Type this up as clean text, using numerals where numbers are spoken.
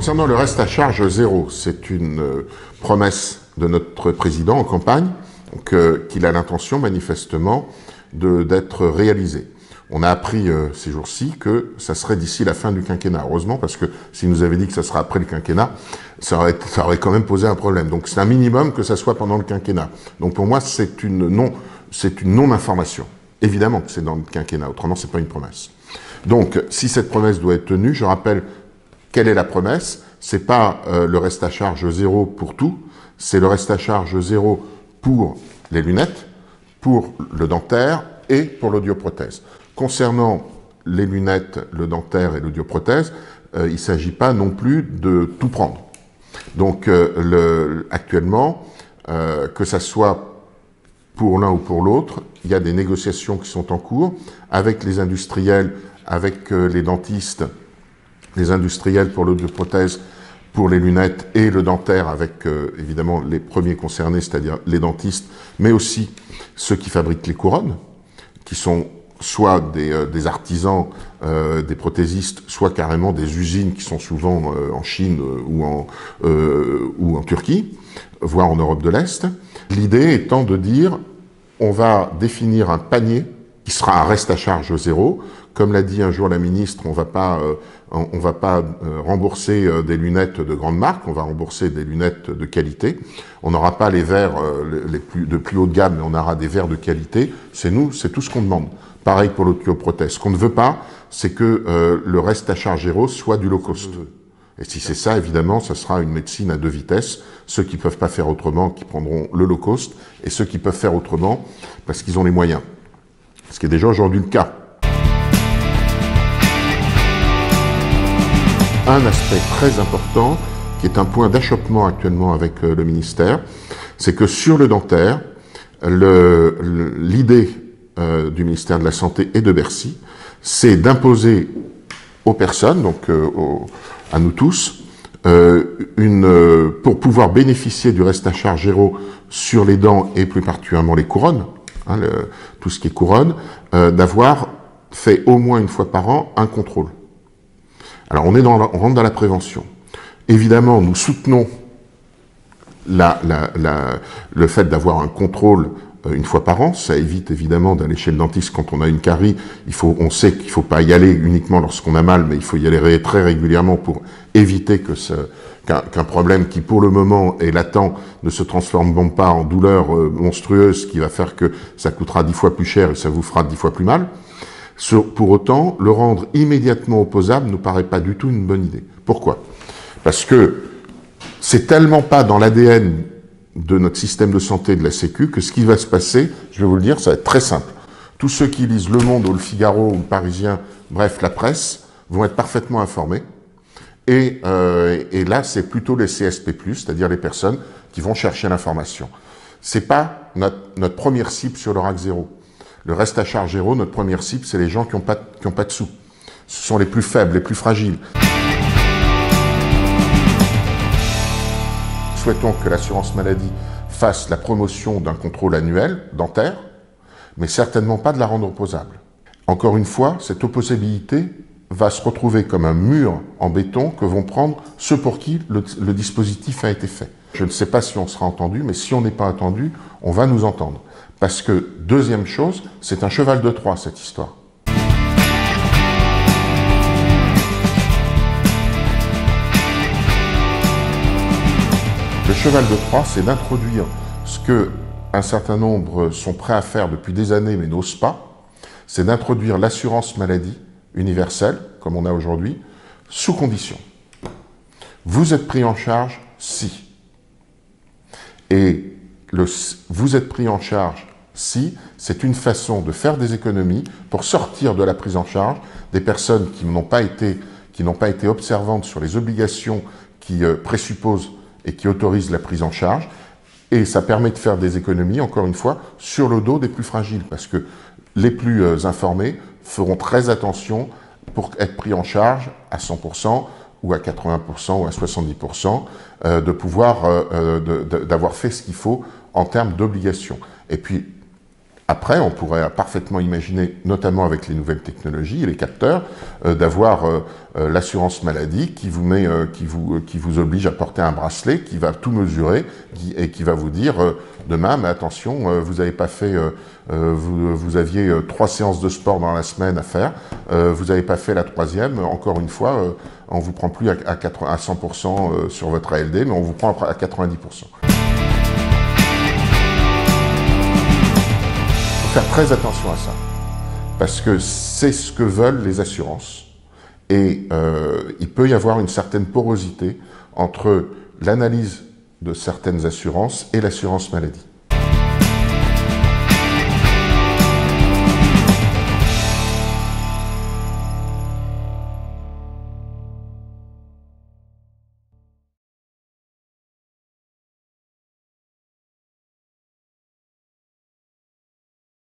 Concernant le reste à charge zéro, c'est une promesse de notre président en campagne, qu'il a l'intention manifestement d'être réalisée. On a appris ces jours-ci que ça serait d'ici la fin du quinquennat. Heureusement, parce que s'il nous avait dit que ça sera après le quinquennat, ça aurait quand même posé un problème. Donc c'est un minimum que ça soit pendant le quinquennat. Donc pour moi, c'est une non-information. Évidemment que c'est dans le quinquennat, autrement c'est pas une promesse. Donc si cette promesse doit être tenue, je rappelle quelle est la promesse. C'est pas le reste à charge zéro pour tout, c'est le reste à charge zéro pour les lunettes, pour le dentaire et pour l'audioprothèse. Concernant les lunettes, le dentaire et l'audioprothèse, il ne s'agit pas non plus de tout prendre. Donc actuellement, que ça soit pour l'un ou pour l'autre, il y a des négociations qui sont en cours avec les industriels, avec les dentistes, les industriels pour l'audioprothèse, pour les lunettes et le dentaire avec évidemment les premiers concernés, c'est-à-dire les dentistes, mais aussi ceux qui fabriquent les couronnes, qui sont soit des artisans, des prothésistes, soit carrément des usines qui sont souvent en Chine ou en Turquie, voire en Europe de l'Est. L'idée étant de dire, on va définir un panier qui sera un reste à charge zéro. Comme l'a dit un jour la ministre, on va pas rembourser des lunettes de grande marque, on va rembourser des lunettes de qualité. On n'aura pas les verres de plus haut de gamme, mais on aura des verres de qualité. C'est tout ce qu'on demande. Pareil pour l'audioprothèse. Ce qu'on ne veut pas, c'est que le reste à charge zéro soit du low cost. Et si c'est ça, évidemment, ça sera une médecine à deux vitesses. Ceux qui ne peuvent pas faire autrement, qui prendront le low cost, et ceux qui peuvent faire autrement, parce qu'ils ont les moyens. Ce qui est déjà aujourd'hui le cas. Un aspect très important, qui est un point d'achoppement actuellement avec le ministère, c'est que sur le dentaire, l'idée du ministère de la Santé et de Bercy, c'est d'imposer aux personnes, donc à nous tous, pour pouvoir bénéficier du reste à charge zéro sur les dents et plus particulièrement les couronnes, tout ce qui est couronne, d'avoir fait au moins une fois par an un contrôle. Alors on rentre dans la prévention. Évidemment, nous soutenons le fait d'avoir un contrôle une fois par an. Ça évite évidemment d'aller chez le dentiste quand on a une carie. On sait qu'il ne faut pas y aller uniquement lorsqu'on a mal, mais il faut y aller très régulièrement pour éviter qu'un problème qui pour le moment est latent ne se transforme pas en douleur monstrueuse qui va faire que ça coûtera 10 fois plus cher et ça vous fera 10 fois plus mal. Pour autant, le rendre immédiatement opposable ne nous paraît pas du tout une bonne idée. Pourquoi? Parce que c'est tellement pas dans l'ADN de notre système de santé de la Sécu que ce qui va se passer, je vais vous le dire, ça va être très simple. Tous ceux qui lisent Le Monde ou Le Figaro ou Le Parisien, bref, la presse, vont être parfaitement informés. Et là, c'est plutôt les CSP+, c'est-à-dire les personnes qui vont chercher l'information. C'est pas notre première cible sur le RAC 0. Le reste à charge zéro, notre première cible, c'est les gens qui n'ont pas de sous. Ce sont les plus faibles, les plus fragiles. Souhaitons que l'assurance maladie fasse la promotion d'un contrôle annuel dentaire, mais certainement pas de la rendre opposable. Encore une fois, cette opposabilité va se retrouver comme un mur en béton que vont prendre ceux pour qui le dispositif a été fait. Je ne sais pas si on sera entendu, mais si on n'est pas entendu, on va nous entendre. Parce que, deuxième chose, c'est un cheval de Troie, cette histoire. Le cheval de Troie, c'est d'introduire ce que un certain nombre sont prêts à faire depuis des années mais n'osent pas, c'est d'introduire l'assurance maladie universelle, comme on a aujourd'hui, sous condition. Vous êtes pris en charge si. Et vous êtes pris en charge si, c'est une façon de faire des économies pour sortir de la prise en charge des personnes qui n'ont pas été observantes sur les obligations qui présupposent et qui autorisent la prise en charge. Et ça permet de faire des économies, encore une fois, sur le dos des plus fragiles, parce que les plus informés feront très attention pour être pris en charge à 100% ou à 80% ou à 70%, d'avoir fait ce qu'il faut en termes d'obligations. Et puis, Après, on pourrait parfaitement imaginer, notamment avec les nouvelles technologies et les capteurs, d'avoir l'assurance maladie qui vous oblige à porter un bracelet qui va tout mesurer et qui va vous dire demain, mais attention, vous avez pas fait, vous aviez 3 séances de sport dans la semaine à faire, vous n'avez pas fait la 3e, encore une fois, on vous prend plus à 100% sur votre ALD, mais on vous prend à 90%. Faire très attention à ça, parce que c'est ce que veulent les assurances. Et il peut y avoir une certaine porosité entre l'analyse de certaines assurances et l'assurance maladie.